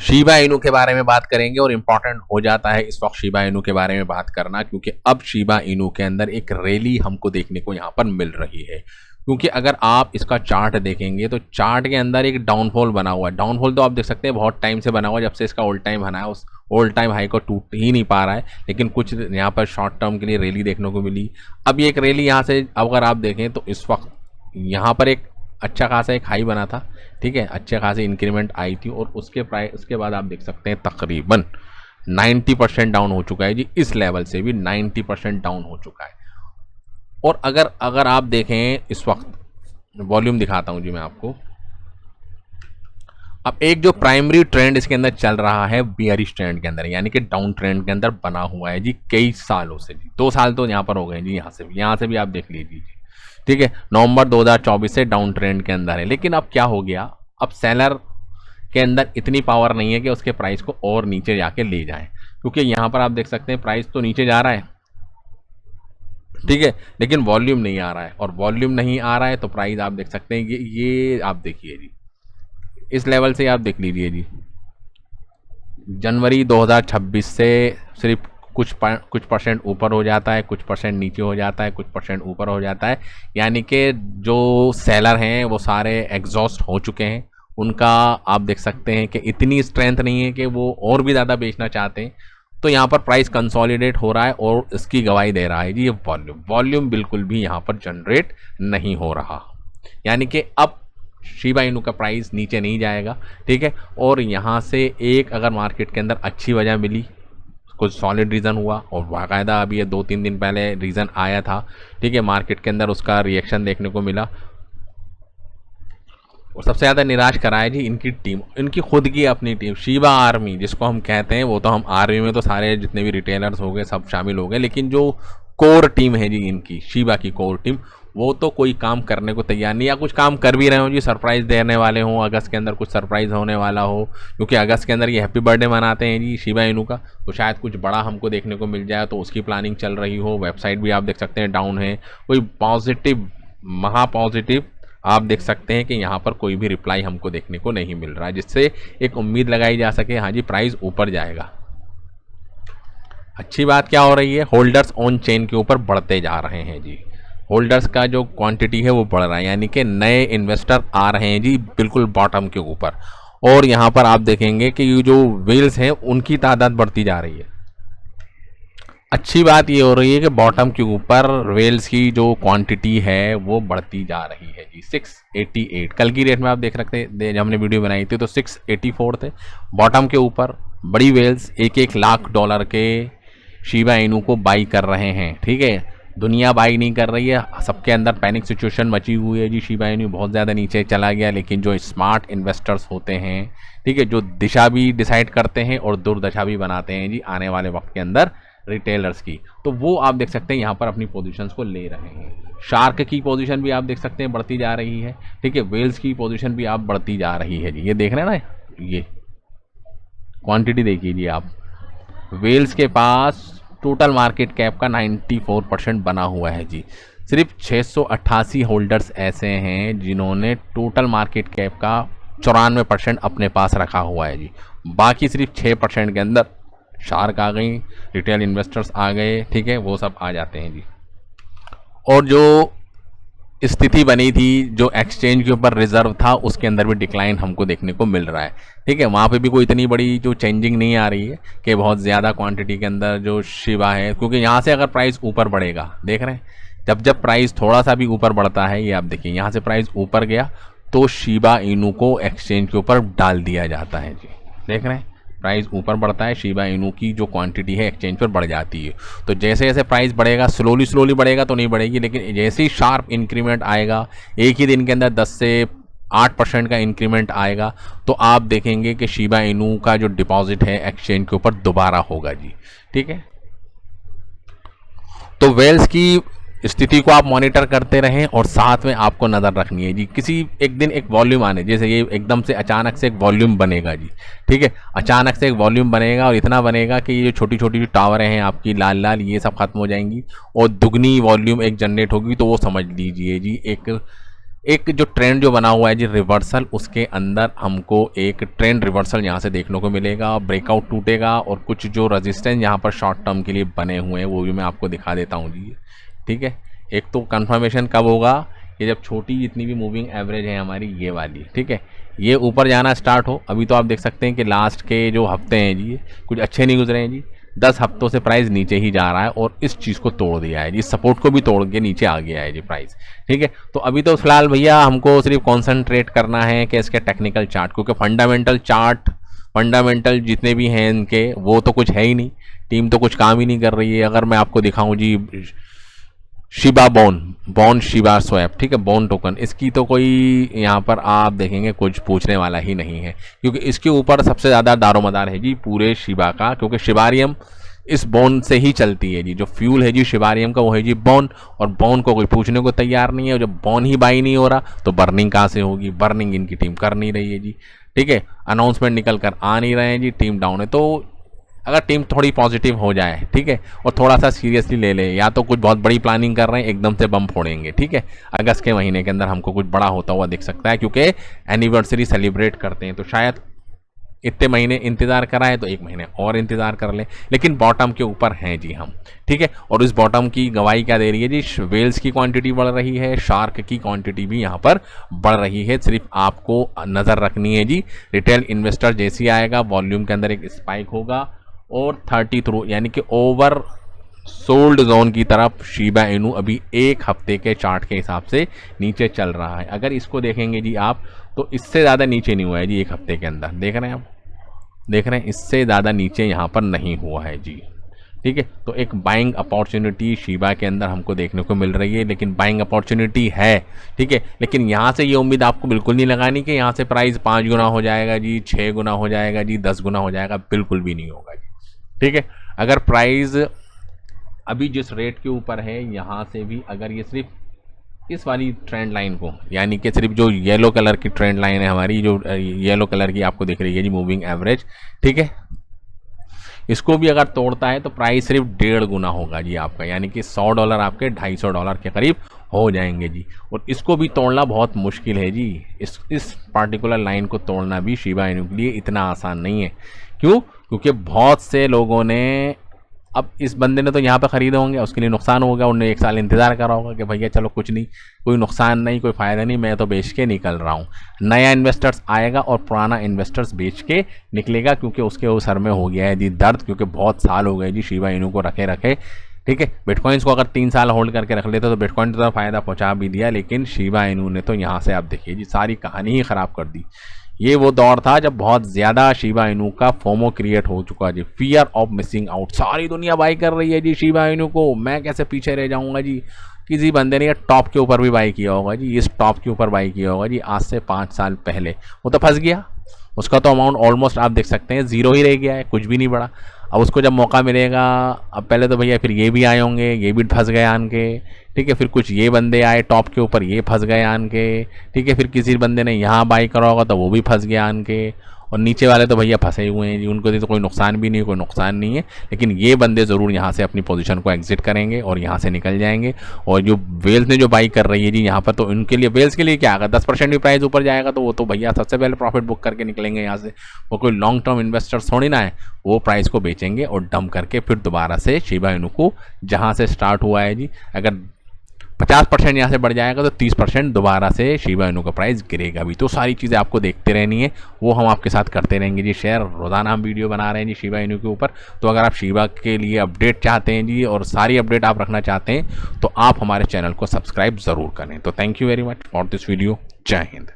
Shiba Inu के बारे में बात करेंगे और इम्पॉर्टेंट हो जाता है इस वक्त शिबा इनू के बारे में बात करना, क्योंकि अब शिबा इनू के अंदर एक रैली हमको देखने को यहाँ पर मिल रही है। क्योंकि अगर आप इसका चार्ट देखेंगे तो चार्ट के अंदर एक डाउनफॉल बना हुआ है। डाउनफॉल तो आप देख सकते हैं बहुत टाइम से बना हुआ है, जब से इसका ओल्ड टाइम बना है उस ओल्ड टाइम हाई को टूट ही नहीं पा रहा है। लेकिन कुछ यहाँ पर शॉर्ट टर्म के लिए रैली देखने को मिली। अब ये एक रैली यहाँ से अगर आप देखें तो इस वक्त यहाँ पर एक अच्छा खासा एक हाई बना था, ठीक है, अच्छे खासी इंक्रीमेंट आई थी और उसके बाद आप देख सकते हैं तकरीबन 90% डाउन हो चुका है जी। इस लेवल से भी 90% डाउन हो चुका है। और अगर आप देखें इस वक्त वॉल्यूम दिखाता हूं जी मैं आपको। अब एक जो प्राइमरी ट्रेंड इसके अंदर चल रहा है बियरिश ट्रेंड के अंदर, यानी कि डाउन ट्रेंड के अंदर बना हुआ है जी कई सालों से जी। 2 साल तो यहाँ पर हो गए जी, यहाँ से भी आप देख लीजिए, ठीक है। नवंबर 2024 से डाउन ट्रेंड के अंदर है। लेकिन अब क्या हो गया, अब सेलर के अंदर इतनी पावर नहीं है कि उसके प्राइस को और नीचे जाके ले जाए, क्योंकि यहाँ पर आप देख सकते हैं प्राइस तो नीचे जा रहा है, ठीक है, लेकिन वॉल्यूम नहीं आ रहा है। और वॉल्यूम नहीं आ रहा है तो प्राइस आप देख सकते हैं ये आप देखिए जी, इस लेवल से आप देख लीजिए जी। जनवरी 2026 से सिर्फ कुछ परसेंट ऊपर हो जाता है, कुछ परसेंट नीचे हो जाता है, कुछ परसेंट ऊपर हो जाता है। यानी कि जो सेलर हैं वो सारे एग्जॉस्ट हो चुके हैं। उनका आप देख सकते हैं कि इतनी स्ट्रेंथ नहीं है कि वो और भी ज़्यादा बेचना चाहते हैं। तो यहाँ पर प्राइस कंसोलिडेट हो रहा है और इसकी गवाही दे रहा है जी ये वॉल्यूम बिल्कुल भी यहाँ पर जनरेट नहीं हो रहा। यानी कि अब शिबा इनू का प्राइस नीचे नहीं जाएगा, ठीक है। और यहाँ से एक अगर मार्केट के अंदर अच्छी वजह मिली, कुछ सॉलिड रीज़न हुआ, और बाकायदा अभी ये 2-3 दिन पहले रीज़न आया था, ठीक है, मार्केट के अंदर उसका रिएक्शन देखने को मिला। और सबसे ज़्यादा निराश कराया जी इनकी टीम, इनकी खुद की अपनी टीम शिबा आर्मी जिसको हम कहते हैं। वो तो हम आर्मी में तो सारे जितने भी रिटेलर्स हो गए सब शामिल हो गए, लेकिन जो कोर टीम है जी इनकी, शिबा की कोर टीम, वो तो कोई काम करने को तैयार नहीं, या कुछ काम कर भी रहे हो जी, सरप्राइज़ देने वाले हों, अगस्त के अंदर कुछ सरप्राइज़ होने वाला हो, क्योंकि अगस्त के अंदर ये हैप्पी बर्थडे मनाते हैं जी शिबा इनू का, तो शायद कुछ बड़ा हमको देखने को मिल जाए, तो उसकी प्लानिंग चल रही हो। वेबसाइट भी आप देख सकते हैं डाउन है, कोई पॉजिटिव महा पॉजिटिव आप देख सकते हैं कि यहाँ पर कोई भी रिप्लाई हमको देखने को नहीं मिल रहा है, जिससे एक उम्मीद लगाई जा सके हाँ जी प्राइस ऊपर जाएगा। अच्छी बात क्या हो रही है, होल्डर्स ऑन चेन के ऊपर बढ़ते जा रहे हैं जी। होल्डर्स का जो क्वांटिटी है वो बढ़ रहा है, यानी कि नए इन्वेस्टर आ रहे हैं जी बिल्कुल बॉटम के ऊपर। और यहाँ पर आप देखेंगे कि ये जो व्हेल्स हैं उनकी तादाद बढ़ती जा रही है। अच्छी बात ये हो रही है कि बॉटम के ऊपर व्हेल्स की जो क्वांटिटी है वो बढ़ती जा रही है जी। 688 कल की रेट में आप देख सकते हैं, जब हमने वीडियो बनाई थी तो 684 थे बॉटम के ऊपर। बड़ी व्हेल्स $1-1 लाख के शिबा इनू को बाई कर रहे हैं, ठीक है। दुनिया बाई नहीं कर रही है, सबके अंदर पैनिक सिचुएशन मची हुई है जी। शिबा इनू बहुत ज़्यादा नीचे चला गया, लेकिन जो स्मार्ट इन्वेस्टर्स होते हैं, ठीक है, जो दिशा भी डिसाइड करते हैं और दुर्दशा भी बनाते हैं जी आने वाले वक्त के अंदर रिटेलर्स की, तो वो आप देख सकते हैं यहाँ पर अपनी पोजीशंस को ले रहे हैं। शार्क की पोजीशन भी आप देख सकते हैं बढ़ती जा रही है, ठीक है। व्हेल्स की पोजीशन भी आप बढ़ती जा रही है जी। ये देख रहे हैं ना, ये क्वांटिटी देखिए जी आप, व्हेल्स के पास टोटल मार्केट कैप का 94% बना हुआ है जी। सिर्फ 688 होल्डर्स ऐसे हैं जिन्होंने टोटल मार्केट कैप का 94% अपने पास रखा हुआ है जी। बाकी सिर्फ 6% के अंदर शार्क आ गई, रिटेल इन्वेस्टर्स आ गए, ठीक है, वो सब आ जाते हैं जी। और जो स्थिति बनी थी जो एक्सचेंज के ऊपर रिजर्व था उसके अंदर भी डिक्लाइन हमको देखने को मिल रहा है, ठीक है। वहाँ पे भी कोई इतनी बड़ी जो चेंजिंग नहीं आ रही है कि बहुत ज़्यादा क्वांटिटी के अंदर जो शिबा है, क्योंकि यहाँ से अगर प्राइस ऊपर बढ़ेगा, देख रहे हैं जब प्राइस थोड़ा सा भी ऊपर बढ़ता है, ये आप देखिए यहाँ से प्राइस ऊपर गया तो शिबा इनू को एक्सचेंज के ऊपर डाल दिया जाता है जी। देख रहे हैं प्राइस ऊपर बढ़ता है, शिबा इनू की जो क्वांटिटी है एक्सचेंज पर बढ़ जाती है। तो जैसे जैसे प्राइस बढ़ेगा, स्लोली बढ़ेगा तो नहीं बढ़ेगी, लेकिन जैसे ही शार्प इंक्रीमेंट आएगा, एक ही दिन के अंदर 10 से 8% का इंक्रीमेंट आएगा, तो आप देखेंगे कि शिबा इनू का जो डिपॉजिट है एक्सचेंज के ऊपर दोबारा होगा जी, ठीक है। तो व्हेल्स की स्थिति को आप मॉनिटर करते रहें और साथ में आपको नज़र रखनी है जी। किसी एक दिन एक वॉल्यूम आने, जैसे ये एकदम से अचानक से एक वॉल्यूम बनेगा जी, ठीक है, अचानक से एक वॉल्यूम बनेगा और इतना बनेगा कि ये छोटी छोटी जो टावरें हैं आपकी लाल लाल ये सब खत्म हो जाएंगी और दुगनी वॉल्यूम एक जनरेट होगी, तो वो समझ लीजिए जी एक एक जो ट्रेंड जो बना हुआ है जी रिवर्सल, उसके अंदर हमको एक ट्रेंड रिवर्सल यहाँ से देखने को मिलेगा, ब्रेकआउट टूटेगा और कुछ जो रेजिस्टेंस यहाँ पर शॉर्ट टर्म के लिए बने हुए हैं वो भी मैं आपको दिखा देता हूँ जी। ठीक है, एक तो कंफर्मेशन कब होगा, ये जब छोटी जितनी भी मूविंग एवरेज है हमारी ये वाली, ठीक है, ये ऊपर जाना स्टार्ट हो। अभी तो आप देख सकते हैं कि लास्ट के जो हफ्ते हैं जी कुछ अच्छे नहीं गुजरे हैं जी, 10 हफ्तों से प्राइस नीचे ही जा रहा है और इस चीज़ को तोड़ दिया है जी, सपोर्ट को भी तोड़ के नीचे आ गया है जी प्राइस। ठीक है, तो अभी तो फिलहाल भैया हमको सिर्फ कॉन्सेंट्रेट करना है कि इसके टेक्निकल चार्ट, क्योंकि फंडामेंटल चार्ट, फंडामेंटल जितने भी हैं इनके वो तो कुछ है ही नहीं, टीम तो कुछ काम ही नहीं कर रही है। अगर मैं आपको दिखाऊं जी शिबा बॉन शिबा स्वैप, ठीक है, बॉन टोकन, इसकी तो कोई यहाँ पर आप देखेंगे कुछ पूछने वाला ही नहीं है, क्योंकि इसके ऊपर सबसे ज़्यादा दारोमदार है जी पूरे शिबा का, क्योंकि शिबारियम इस बॉन से ही चलती है जी, जो फ्यूल है जी शिबारियम का वो है जी बॉन, और बॉन को कोई पूछने को तैयार नहीं है। और जब बॉन ही बाई नहीं हो रहा तो बर्निंग कहाँ से होगी, बर्निंग इनकी टीम कर नहीं रही है जी। ठीक है, अनाउंसमेंट निकल कर आ नहीं रहे हैं जी, टीम डाउन है। तो अगर टीम थोड़ी पॉजिटिव हो जाए, ठीक है, और थोड़ा सा सीरियसली ले ले, या तो कुछ बहुत बड़ी प्लानिंग कर रहे हैं एकदम से बम फोड़ेंगे, ठीक है, अगस्त के महीने के अंदर हमको कुछ बड़ा होता हुआ दिख सकता है, क्योंकि एनिवर्सरी सेलिब्रेट करते हैं, तो शायद इतने महीने इंतज़ार कराए तो 1 महीने और इंतज़ार कर लें, लेकिन बॉटम के ऊपर हैं जी हम। ठीक है, और इस बॉटम की गवाही क्या दे रही है जी, वेल्स की क्वांटिटी बढ़ रही है, शार्क की क्वांटिटी भी यहाँ पर बढ़ रही है। सिर्फ आपको नज़र रखनी है जी, रिटेल इन्वेस्टर जैसे आएगा वॉल्यूम के अंदर एक स्पाइक होगा और 30 थ्रू यानी कि ओवर सोल्ड जोन की तरफ शिबा इनू अभी 1 हफ्ते के चार्ट के हिसाब से नीचे चल रहा है। अगर इसको देखेंगे जी आप तो इससे ज़्यादा नीचे नहीं हुआ है जी 1 हफ्ते के अंदर, देख रहे हैं आप, देख रहे हैं, इससे ज़्यादा नीचे यहाँ पर नहीं हुआ है जी। ठीक है, तो एक बाइंग अपॉर्चुनिटी शिबा के अंदर हमको देखने को मिल रही है, लेकिन बाइंग अपॉर्चुनिटी है, ठीक है, लेकिन यहाँ से ये उम्मीद आपको बिल्कुल नहीं लगानी कि यहाँ से प्राइस 5 गुना हो जाएगा जी, 6 गुना हो जाएगा जी, 10 गुना हो जाएगा, बिल्कुल भी नहीं होगा जी। ठीक है, अगर प्राइस अभी जिस रेट के ऊपर है यहाँ से भी अगर ये सिर्फ इस वाली ट्रेंड लाइन को, यानी कि सिर्फ जो येलो कलर की ट्रेंड लाइन है हमारी, जो येलो कलर की आपको दिख रही है जी मूविंग एवरेज, ठीक है, इसको भी अगर तोड़ता है तो प्राइस सिर्फ 1.5 गुना होगा जी आपका, यानी कि $100 आपके $250 के करीब हो जाएंगे जी। और इसको भी तोड़ना बहुत मुश्किल है जी, इस पार्टिकुलर लाइन को तोड़ना भी शिबा इनू के लिए इतना आसान नहीं है। क्यों? क्योंकि बहुत से लोगों ने, अब इस बंदे ने तो यहाँ पे ख़रीदे होंगे, उसके लिए नुकसान हो गया, उन्होंने 1 साल इंतज़ार करा होगा कि भैया चलो कुछ नहीं, कोई नुकसान नहीं, कोई फ़ायदा नहीं, मैं तो बेच के निकल रहा हूँ। नया इन्वेस्टर्स आएगा और पुराना इन्वेस्टर्स बेच के निकलेगा, क्योंकि उसके वो सर में हो गया है जी दर्द, क्योंकि बहुत साल हो गए जी शिबा इनू को रखे रखे। ठीक है, बिटकॉइंस को अगर 3 साल होल्ड करके रख लेते तो बिटकॉइन तो फ़ायदा पहुँचा भी दिया, लेकिन शिबा इनू ने तो यहाँ से आप देखिए जी सारी कहानी ही ख़राब कर दी। ये वो दौर था जब बहुत ज़्यादा शिबा इनू का फोमो क्रिएट हो चुका है जी, फियर ऑफ मिसिंग आउट, सारी दुनिया बाई कर रही है जी शिबा इनू को, मैं कैसे पीछे रह जाऊंगा जी। किसी बंदे ने टॉप के ऊपर भी बाई किया होगा जी, इस टॉप के ऊपर बाई किया होगा जी आज से 5 साल पहले, वो तो फंस गया, उसका तो अमाउंट ऑलमोस्ट आप देख सकते हैं 0 ही रह गया है, कुछ भी नहीं बढ़ा। अब उसको जब मौका मिलेगा, अब पहले तो भैया फिर ये भी आए होंगे, ये भी फंस गए आन के, ठीक है, फिर कुछ ये बंदे आए टॉप के ऊपर, ये फंस गए आन के, ठीक है, फिर किसी बंदे ने यहाँ बाई करा होगा तो वो भी फंस गया आन के, और नीचे वाले तो भैया फंसे हुए हैं जी, उनको तो कोई नुकसान भी नहीं, कोई नुकसान नहीं है, लेकिन ये बंदे ज़रूर यहाँ से अपनी पोजीशन को एग्जिट करेंगे और यहाँ से निकल जाएंगे। और जो वेल्स ने जो बाई कर रही है जी यहाँ पर, तो उनके लिए, वेल्स के लिए क्या, अगर 10% भी प्राइस ऊपर जाएगा तो वो तो भैया सबसे पहले प्रॉफिट बुक करके निकलेंगे यहाँ से, वो कोई लॉन्ग टर्म इन्वेस्टर्स थोड़ी ना है, वो प्राइस को बेचेंगे और डंप करके फिर दोबारा से शिबा इनू को जहाँ से स्टार्ट हुआ है जी, अगर 50% यहाँ से बढ़ जाएगा तो 30% दोबारा से शिबा इनू का प्राइस गिरेगा भी। तो सारी चीज़ें आपको देखते रहनी है, वो हम आपके साथ करते रहेंगे जी शेयर, रोज़ाना हम वीडियो बना रहे हैं जी शिबा इनू के ऊपर। तो अगर आप शिबा के लिए अपडेट चाहते हैं जी और सारी अपडेट आप रखना चाहते हैं तो आप हमारे चैनल को सब्सक्राइब ज़रूर करें। तो thank you very much for this video, जय हिंद।